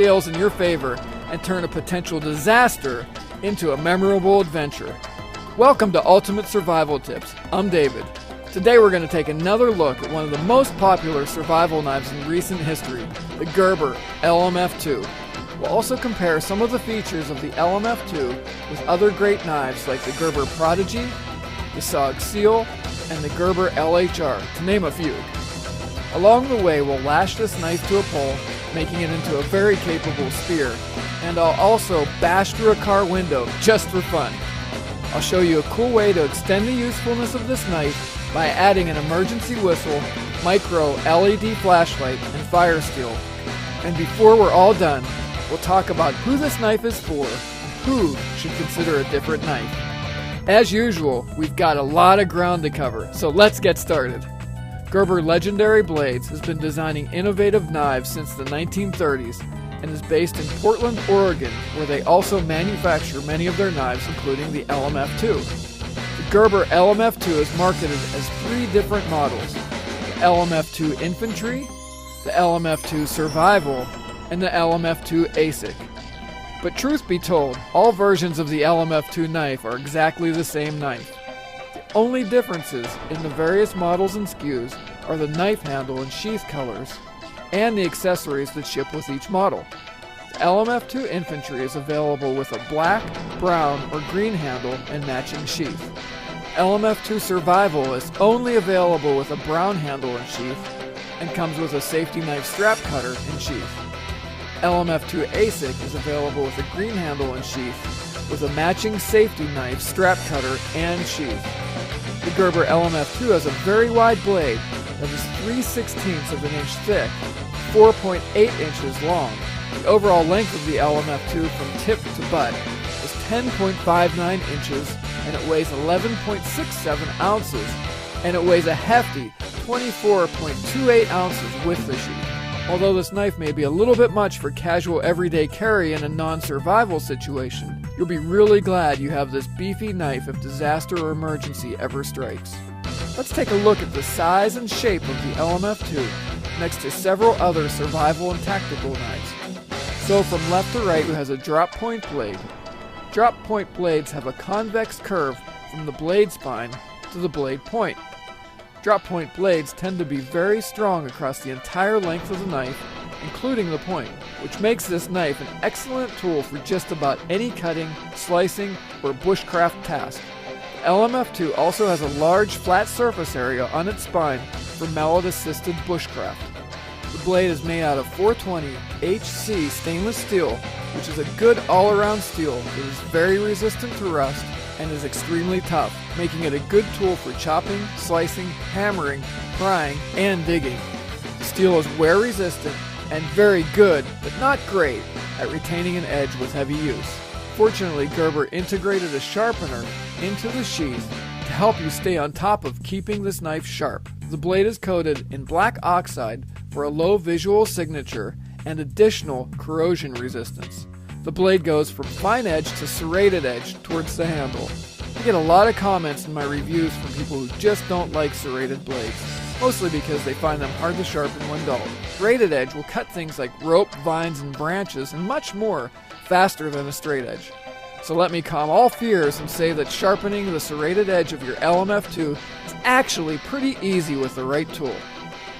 scales in your favor and turn a potential disaster into a memorable adventure. Welcome to Ultimate Survival Tips. I'm David. Today we're going to take another look at one of the most popular survival knives in recent history, the Gerber LMF II. We'll also compare some of the features of the LMF II with other great knives like the Gerber Prodigy, the PISAU Seal, and the Gerber LHR, to name a few. Along the way, we'll lash this knife to a pole, making it into a very capable spear, and I'll also bash through a car window just for fun. I'll show you a cool way to extend the usefulness of this knife by adding an emergency whistle, micro LED flashlight, and fire steel. And before we're all done, we'll talk about who this knife is for and who should consider a different knife. As usual, we've got a lot of ground to cover, so let's get started. Gerber Legendary Blades has been designing innovative knives since the 1930s and is based in Portland, Oregon, where they also manufacture many of their knives, including the LMF II. The Gerber LMF II is marketed as three different models: the LMF II Infantry, the LMF II Survival, and the LMF II ASIC. But truth be told, all versions of the LMF II knife are exactly the same knife. The only differences in the various models and SKUs are the knife handle and sheath colors, and the accessories that ship with each model. The LMF II Infantry is available with a black, brown, or green handle and matching sheath. LMF II Survival is only available with a brown handle and sheath, and comes with a safety knife strap cutter and sheath. LMF II ASIC is available with a green handle and sheath, with a matching safety knife strap cutter and sheath. The Gerber LMF II has a very wide blade that is 3/16 of an inch thick, 4.8 inches long. The overall length of the LMF II from tip to butt is 10.59 inches, and it weighs 11.67 ounces, and it weighs a hefty 24.28 ounces with the sheath. Although this knife may be a little bit much for casual everyday carry in a non-survival situation, you'll be really glad you have this beefy knife if disaster or emergency ever strikes. Let's take a look at the size and shape of the LMF II next to several other survival and tactical knives. So from left to right, it has a drop point blade. Drop point blades have a convex curve from the blade spine to the blade point. Drop point blades tend to be very strong across the entire length of the knife, including the point, which makes this knife an excellent tool for just about any cutting, slicing, or bushcraft task. The LMF II also has a large flat surface area on its spine for mallet-assisted bushcraft. The blade is made out of 420 HC stainless steel, which is a good all-around steel that is very resistant to rust and is extremely tough, making it a good tool for chopping, slicing, hammering, prying, and digging. The steel is wear resistant and very good, but not great, at retaining an edge with heavy use. Fortunately, Gerber integrated a sharpener into the sheath to help you stay on top of keeping this knife sharp. The blade is coated in black oxide for a low visual signature and additional corrosion resistance. The blade goes from fine edge to serrated edge towards the handle. I get a lot of comments in my reviews from people who just don't like serrated blades, mostly because they find them hard to sharpen when dull. Serrated edge will cut things like rope, vines, and branches, and much more, faster than a straight edge. So let me calm all fears and say that sharpening the serrated edge of your LMF II is actually pretty easy with the right tool.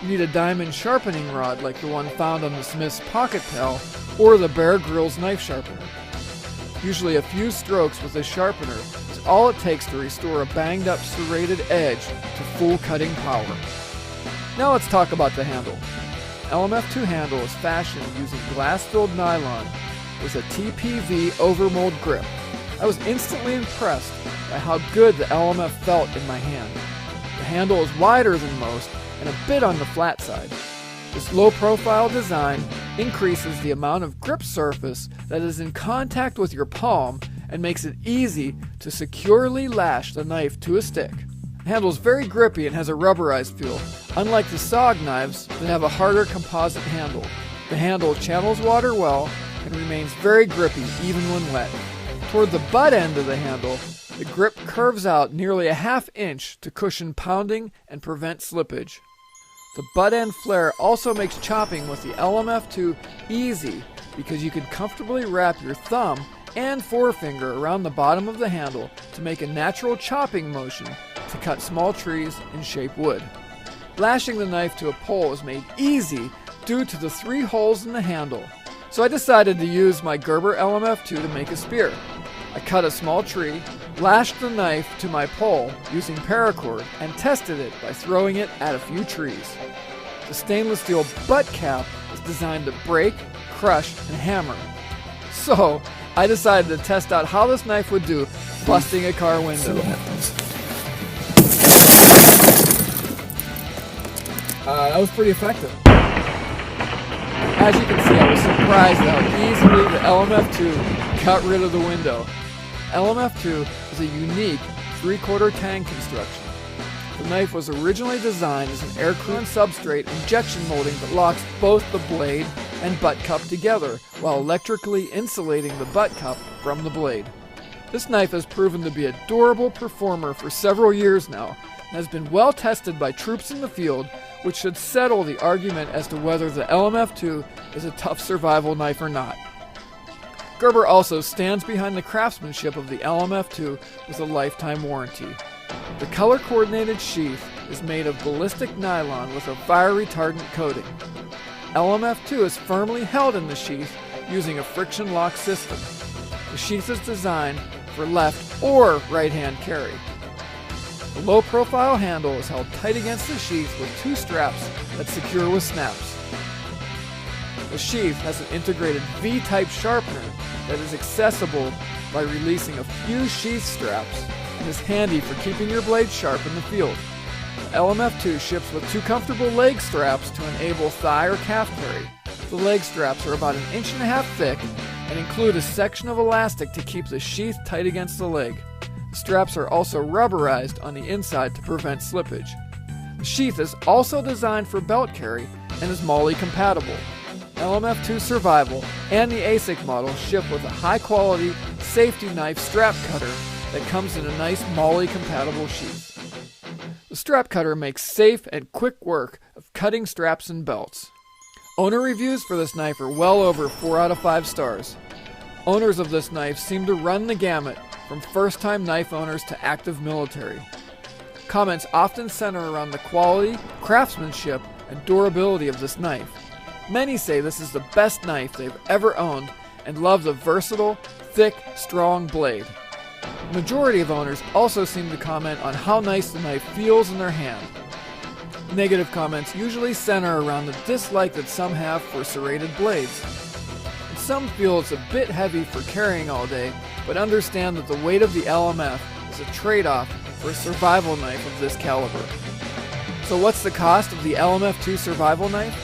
You need a diamond sharpening rod like the one found on the Smith's Pocket Pal or the Bear Grylls knife sharpener. Usually a few strokes with a sharpener is all it takes to restore a banged up serrated edge to full cutting power. Now let's talk about the handle. LMF II handle is fashioned using glass-filled nylon with a TPV overmold grip. I was instantly impressed by how good the LMF felt in my hand. The handle is wider than most and a bit on the flat side. This low-profile design increases the amount of grip surface that is in contact with your palm and makes it easy to securely lash the knife to a stick. The handle is very grippy and has a rubberized feel, unlike the SOG knives that have a harder composite handle. The handle channels water well and remains very grippy even when wet. Toward the butt end of the handle, the grip curves out nearly a ½ inch to cushion pounding and prevent slippage. The butt end flare also makes chopping with the LMF II easy because you can comfortably wrap your thumb and forefinger around the bottom of the handle to make a natural chopping motion to cut small trees and shape wood. Lashing the knife to a pole is made easy due to the 3 holes in the handle, so I decided to use my Gerber LMF II to make a spear. I cut a small tree, lashed the knife to my pole using paracord, and tested it by throwing it at a few trees. The stainless steel butt cap is designed to break, crush, and hammer. So, I decided to test out how this knife would do busting a car window. See what happens. That was pretty effective. As you can see, I was surprised at how easily the LMF II got rid of the window. LMF II is a unique 3/4 tang construction. The knife was originally designed as an air-cooled substrate injection molding that locks both the blade and butt cup together while electrically insulating the butt cup from the blade. This knife has proven to be a durable performer for several years now and has been well tested by troops in the field, which should settle the argument as to whether the LMF II is a tough survival knife or not. Gerber also stands behind the craftsmanship of the LMF II with a lifetime warranty. The color-coordinated sheath is made of ballistic nylon with a fire-retardant coating. LMF II is firmly held in the sheath using a friction lock system. The sheath is designed for left or right-hand carry. The low-profile handle is held tight against the sheath with 2 straps that secure with snaps. The sheath has an integrated V-type sharpener that is accessible by releasing a few sheath straps and is handy for keeping your blade sharp in the field. The LMF II ships with 2 comfortable leg straps to enable thigh or calf carry. The leg straps are about 1.5 inches thick and include a section of elastic to keep the sheath tight against the leg. The straps are also rubberized on the inside to prevent slippage. The sheath is also designed for belt carry and is MOLLE compatible. LMF II Survival and the ASIC model ship with a high-quality safety knife strap cutter that comes in a nice MOLLE compatible sheath. The strap cutter makes safe and quick work of cutting straps and belts. Owner reviews for this knife are well over 4 out of 5 stars. Owners of this knife seem to run the gamut from first-time knife owners to active military. Comments often center around the quality, craftsmanship, and durability of this knife. Many say this is the best knife they've ever owned and love the versatile, thick, strong blade. The majority of owners also seem to comment on how nice the knife feels in their hand. Negative comments usually center around the dislike that some have for serrated blades. And some feel it's a bit heavy for carrying all day, but understand that the weight of the LMF is a trade-off for a survival knife of this caliber. So what's the cost of the LMF II survival knife?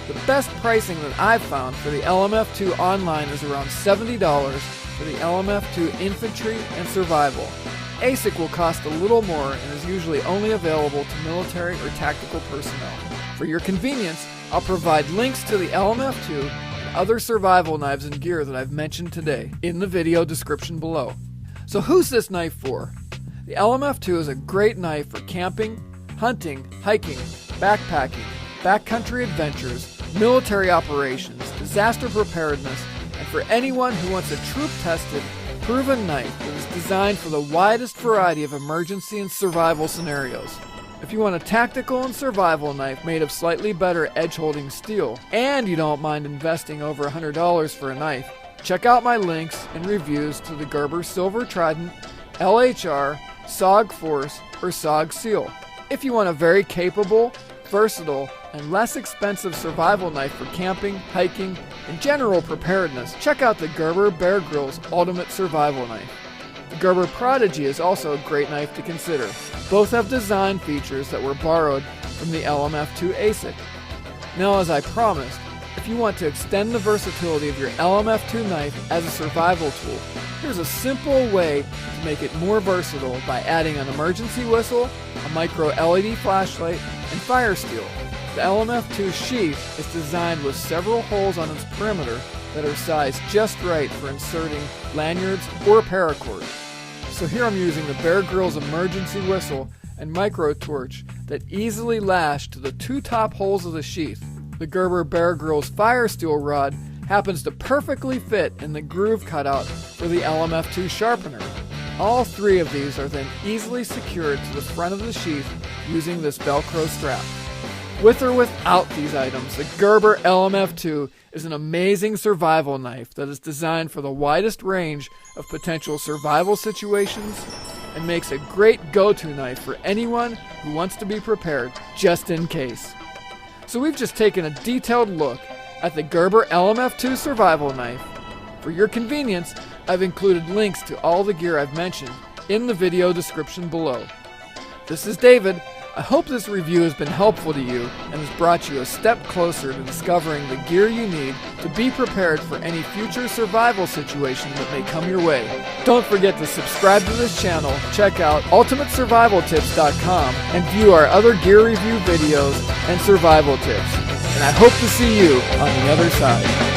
The best pricing that I've found for the LMF II online is around $70 for the LMF II infantry and survival. ASIC will cost a little more and is usually only available to military or tactical personnel. For your convenience, I'll provide links to the LMF II and other survival knives and gear that I've mentioned today in the video description below. So who's this knife for? The LMF II is a great knife for camping, hunting, hiking, backpacking, backcountry adventures, military operations, disaster preparedness, and for anyone who wants a troop-tested, proven knife that is designed for the widest variety of emergency and survival scenarios. If you want a tactical and survival knife made of slightly better edge-holding steel, and you don't mind investing over $100 for a knife, check out my links and reviews to the Gerber Silver Trident, LHR, SOG Force, or SOG Seal. If you want a very capable, versatile, and less expensive survival knife for camping, hiking, and general preparedness, check out the Gerber Bear Grylls Ultimate Survival Knife. The Gerber Prodigy is also a great knife to consider. Both have design features that were borrowed from the LMF II ASIC. Now, as I promised, if you want to extend the versatility of your LMF II knife as a survival tool, here's a simple way to make it more versatile by adding an emergency whistle, a micro LED flashlight, and fire steel. The LMF II sheath is designed with several holes on its perimeter that are sized just right for inserting lanyards or paracord. So here I'm using the Bear Grylls emergency whistle and micro torch that easily lash to the two top holes of the sheath. The Gerber Bear Grylls fire steel rod happens to perfectly fit in the groove cutout for the LMF II sharpener. All three of these are then easily secured to the front of the sheath using this Velcro strap. With or without these items, the Gerber LMF II is an amazing survival knife that is designed for the widest range of potential survival situations and makes a great go-to knife for anyone who wants to be prepared just in case. So we've just taken a detailed look at the Gerber LMF II survival knife. For your convenience, I've included links to all the gear I've mentioned in the video description below. This is David. I hope this review has been helpful to you and has brought you a step closer to discovering the gear you need to be prepared for any future survival situation that may come your way. Don't forget to subscribe to this channel, check out ultimatesurvivaltips.com, and view our other gear review videos and survival tips. And I hope to see you on the other side.